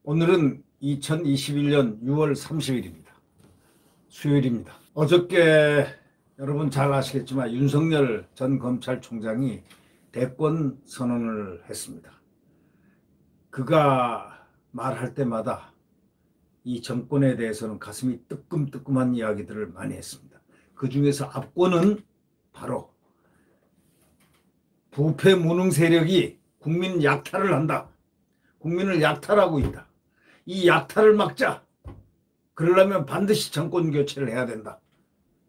오늘은 2021년 6월 30일입니다. 수요일입니다. 어저께 여러분 잘 아시겠지만 윤석열 전 검찰총장이 대권 선언을 했습니다. 그가 말할 때마다 이 정권에 대해서는 가슴이 뜨끔뜨끔한 이야기들을 많이 했습니다. 그 중에서 압권은 바로 부패 무능 세력이 국민 약탈을 한다. 국민을 약탈하고 있다. 이 약탈을 막자. 그러려면 반드시 정권 교체를 해야 된다.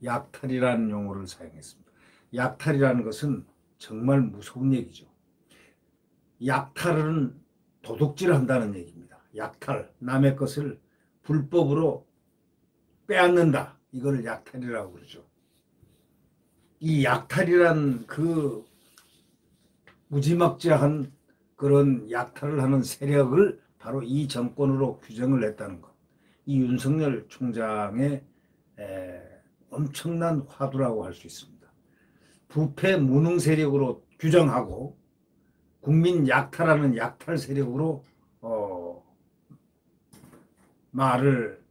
약탈이라는 용어를 사용했습니다. 약탈이라는 것은 정말 무서운 얘기죠. 약탈은 도둑질한다는 얘기입니다. 약탈, 남의 것을 불법으로 빼앗는다. 이걸 약탈이라고 그러죠. 이 약탈이란 그 무지막지한 그런 약탈을 하는 세력을 바로 이 정권으로 규정을 했다는 것. 이 윤석열 총장의 엄청난 화두라고 할 수 있습니다. 부패 무능 세력으로 규정하고 국민 약탈하는 약탈 세력으로 말을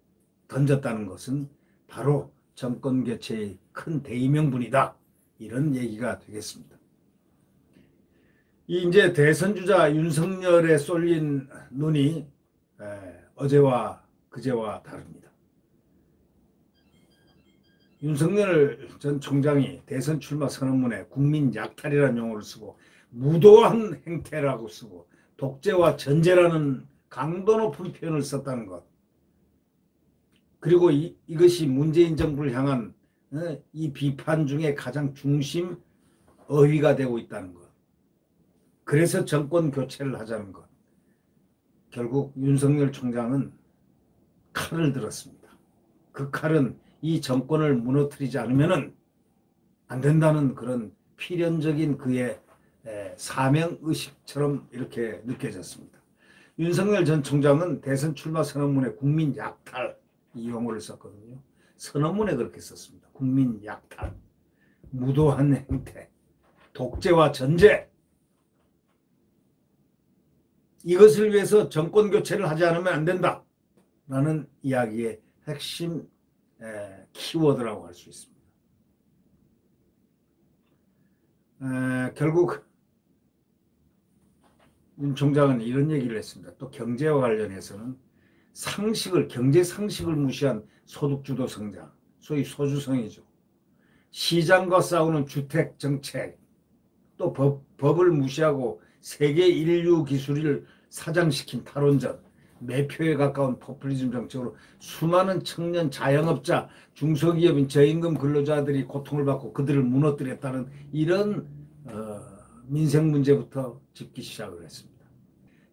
던졌다는 것은 바로 정권 교체의 큰 대의명분이다. 이런 얘기가 되겠습니다. 이제 대선 주자 윤석열에 쏠린 눈이 어제와 그제와 다릅니다. 윤석열 전 총장이 대선 출마 선언문에 국민 약탈이라는 용어를 쓰고 무도한 행태라고 쓰고 독재와 전제라는 강도 높은 표현을 썼다는 것. 그리고 이것이 문재인 정부를 향한 이 비판 중에 가장 중심 어휘가 되고 있다는 것. 그래서 정권 교체를 하자는 것. 결국 윤석열 총장은 칼을 들었습니다. 그 칼은 이 정권을 무너뜨리지 않으면 안 된다는 그런 필연적인 그의 사명의식처럼 이렇게 느껴졌습니다. 윤석열 전 총장은 대선 출마 선언문에 국민 약탈 이 용어를 썼거든요. 선언문에 그렇게 썼습니다. 국민 약탈, 무도한 행태, 독재와 전제. 이것을 위해서 정권 교체를 하지 않으면 안 된다. 라는 이야기의 핵심 키워드라고 할 수 있습니다. 결국 윤 총장은 이런 얘기를 했습니다. 또 경제와 관련해서는 경제 상식을 무시한 소득주도 성장, 소위 소주성이죠. 시장과 싸우는 주택 정책, 또 법을 무시하고 세계 인류 기술을 사장시킨 탈원전, 매표에 가까운 포퓰리즘 정책으로 수많은 청년 자영업자, 중소기업인 저임금 근로자들이 고통을 받고 그들을 무너뜨렸다는 이런 민생 문제부터 짚기 시작을 했습니다.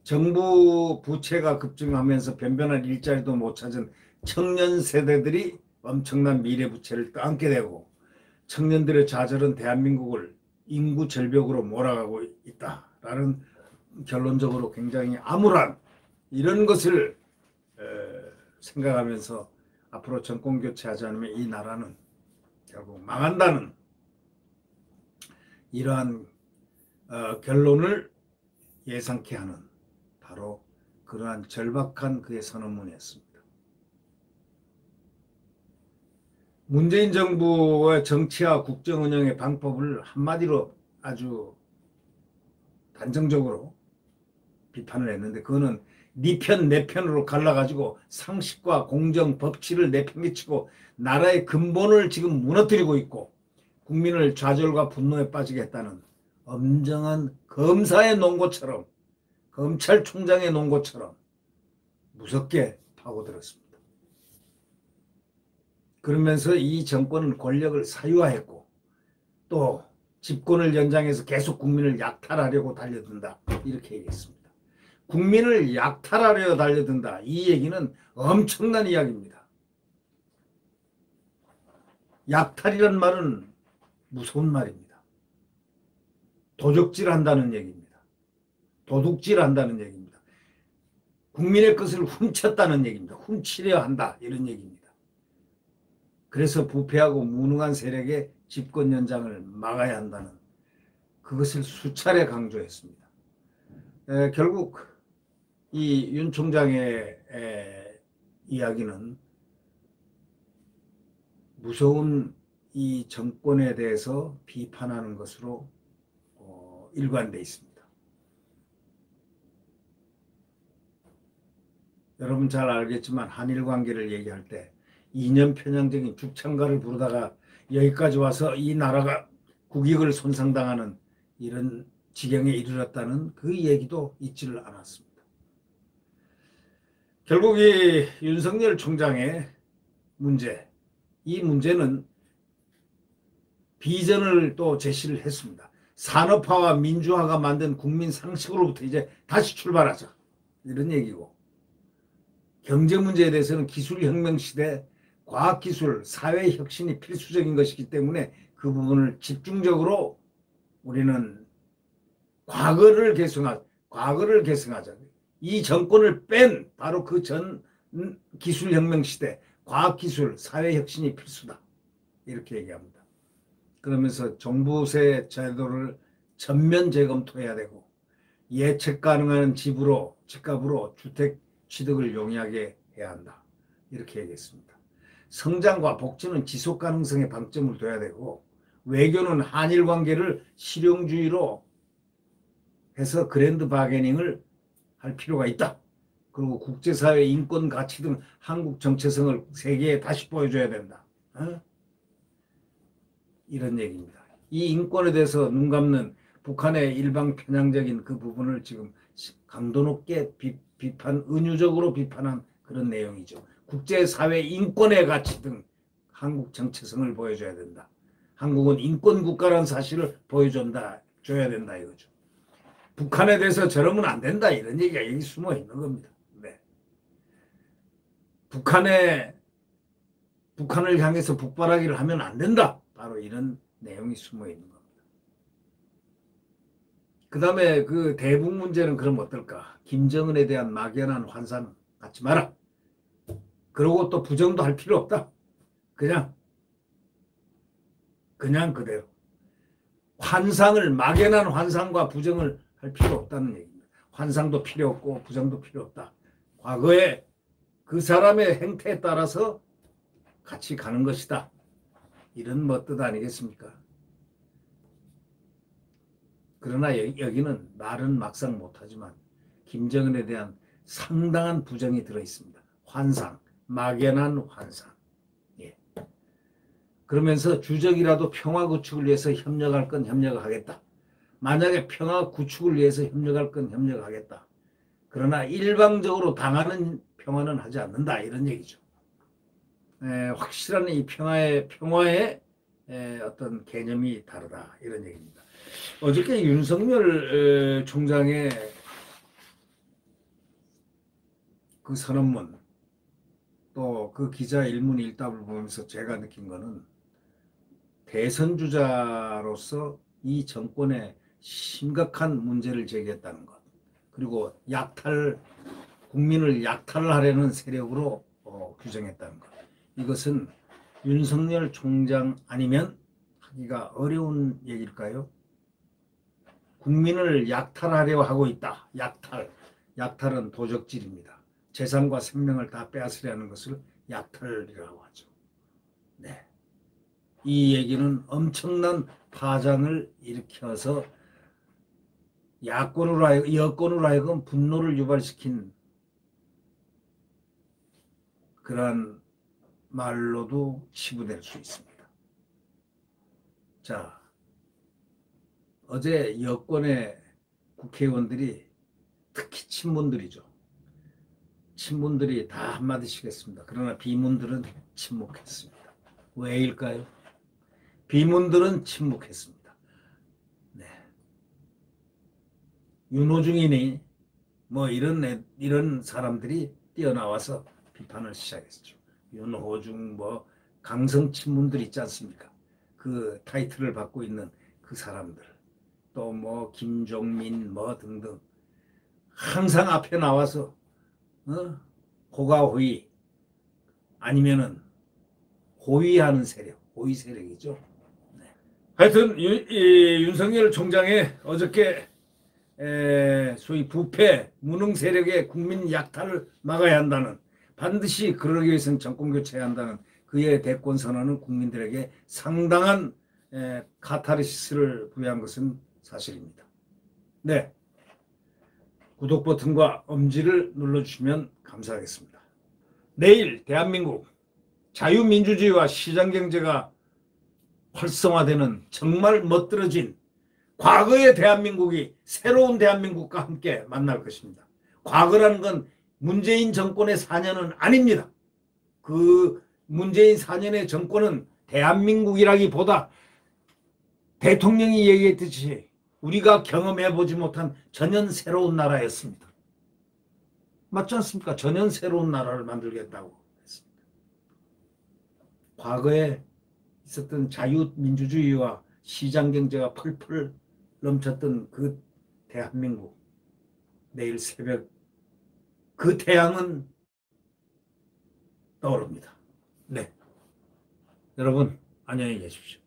정부 부채가 급증하면서 변변한 일자리도 못 찾은 청년 세대들이 엄청난 미래 부채를 떠안게 되고 청년들의 좌절은 대한민국을 인구 절벽으로 몰아가고 있다라는 결론적으로 굉장히 암울한 이런 것을 생각하면서 앞으로 정권 교체하지 않으면 이 나라는 결국 망한다는 이러한 결론을 예상케 하는 바로 그러한 절박한 그의 선언문이었습니다. 문재인 정부의 정치와 국정운영의 방법을 한마디로 아주 단정적으로 비판을 했는데 그거는 네 편 내 편으로 갈라가지고 상식과 공정, 법치를 내팽개치고 나라의 근본을 지금 무너뜨리고 있고 국민을 좌절과 분노에 빠지게 했다는 엄정한 검사의 논고처럼 검찰총장의 논고처럼 무섭게 파고들었습니다. 그러면서 이 정권은 권력을 사유화했고 또 집권을 연장해서 계속 국민을 약탈하려고 달려든다. 이렇게 얘기했습니다. 국민을 약탈하려 달려든다. 이 얘기는 엄청난 이야기입니다. 약탈이란 말은 무서운 말입니다. 도적질한다는 얘기입니다. 도둑질한다는 얘기입니다. 국민의 것을 훔쳤다는 얘기입니다. 훔치려 한다 이런 얘기입니다. 그래서 부패하고 무능한 세력의 집권 연장을 막아야 한다는 그것을 수차례 강조했습니다. 결국 이 윤 총장의 이야기는 무서운 이 정권에 대해서 비판하는 것으로 일관되어 있습니다. 여러분 잘 알겠지만 한일 관계를 얘기할 때 이념 편향적인 죽창가를 부르다가 여기까지 와서 이 나라가 국익을 손상당하는 이런 지경에 이르렀다는 그 얘기도 잊지를 않았습니다. 결국 이 윤석열 총장의 문제, 이 문제는 비전을 또 제시를 했습니다. 산업화와 민주화가 만든 국민 상식으로부터 이제 다시 출발하자 이런 얘기고, 경제 문제에 대해서는 기술혁명 시대 과학기술 사회혁신이 필수적인 것이기 때문에 그 부분을 집중적으로 우리는 과거를 계승하자. 이 정권을 뺀 바로 그 전 기술혁명 시대 과학기술 사회혁신이 필수다 이렇게 얘기합니다. 그러면서 종부세 제도를 전면 재검토해야 되고 예측 가능한 집값으로 주택 취득을 용이하게 해야 한다 이렇게 얘기했습니다. 성장과 복지는 지속 가능성에 방점을 둬야 되고, 외교는 한일 관계를 실용주의로 해서 그랜드 바게닝을 할 필요가 있다. 그리고 국제사회 인권 가치 등 한국 정체성을 세계에 다시 보여줘야 된다. 이런 얘기입니다. 이 인권에 대해서 눈 감는 북한의 일방 편향적인 그 부분을 지금 강도 높게 은유적으로 비판한 그런 내용이죠. 국제사회 인권의 가치 등 한국 정체성을 보여줘야 된다. 한국은 인권국가라는 사실을 줘야 된다 이거죠. 북한에 대해서 저러면 안 된다 이런 얘기가 여기 숨어 있는 겁니다. 네. 북한을 향해서 북바라기를 하면 안 된다. 바로 이런 내용이 숨어 있는 겁니다. 그 다음에 그 대북 문제는 그럼 어떨까? 김정은에 대한 막연한 환상 갖지 마라. 그러고 또 부정도 할 필요 없다. 그냥 그대로. 막연한 환상과 부정을 할 필요 없다는 얘기입니다. 환상도 필요 없고 부정도 필요 없다. 과거에 그 사람의 행태에 따라서 같이 가는 것이다. 이런 뜻 아니겠습니까? 그러나 여기는 말은 막상 못하지만 김정은에 대한 상당한 부정이 들어있습니다. 막연한 환상. 예. 그러면서 주적이라도 평화 구축을 위해서 협력할 건 협력하겠다. 만약에 평화 구축을 위해서 협력할 건 협력하겠다. 그러나 일방적으로 당하는 평화는 하지 않는다. 이런 얘기죠. 확실한 이 평화의 어떤 개념이 다르다. 이런 얘기입니다. 어저께 윤석열 총장의 그 선언문, 또 그 기자 일문일답을 보면서 제가 느낀 거는 대선 주자로서 이 정권에 심각한 문제를 제기했다는 것, 그리고 국민을 약탈하려는 세력으로 규정했다는 것. 이것은 윤석열 총장 아니면 하기가 어려운 얘기일까요? 국민을 약탈하려 하고 있다. 약탈은 도적질입니다. 재산과 생명을 다 빼앗으려는 것을 약탈이라고 하죠. 네. 이 얘기는 엄청난 파장을 일으켜서 여권으로 하여금 분노를 유발시킨 그러한 말로도 치부될 수 있습니다. 자, 어제 여권의 국회의원들이, 특히 친문들이 다 한마디씩 했습니다. 그러나 비문들은 침묵했습니다. 왜일까요? 비문들은 침묵했습니다. 네. 윤호중이니 이런 사람들이 뛰어나와서 비판을 시작했죠. 윤호중 강성 친문들 있지 않습니까? 그 타이틀을 받고 있는 그 사람들, 또 김종민 등등 항상 앞에 나와서 호가호위 아니면은 호위하는 세력, 호위 세력이죠. 네. 하여튼 윤석열 총장의 어저께 소위 부패, 무능 세력의 국민 약탈을 막아야 한다는, 반드시 그러기 위해서는 정권 교체해야 한다는 그의 대권 선언은 국민들에게 상당한 카타르시스를 부여한 것은 사실입니다. 네, 구독 버튼과 엄지를 눌러주시면 감사하겠습니다. 내일 대한민국 자유민주주의와 시장경제가 활성화되는 정말 멋들어진 과거의 대한민국이 새로운 대한민국과 함께 만날 것입니다. 과거라는 건 문재인 정권의 4년은 아닙니다. 그 문재인 4년의 정권은 대한민국이라기보다 대통령이 얘기했듯이 우리가 경험해보지 못한 전혀 새로운 나라였습니다. 맞지 않습니까? 전혀 새로운 나라를 만들겠다고 했습니다. 과거에 있었던 자유민주주의와 시장경제가 펄펄 넘쳤던 그 대한민국, 내일 새벽 그 태양은 떠오릅니다. 네, 여러분 안녕히 계십시오.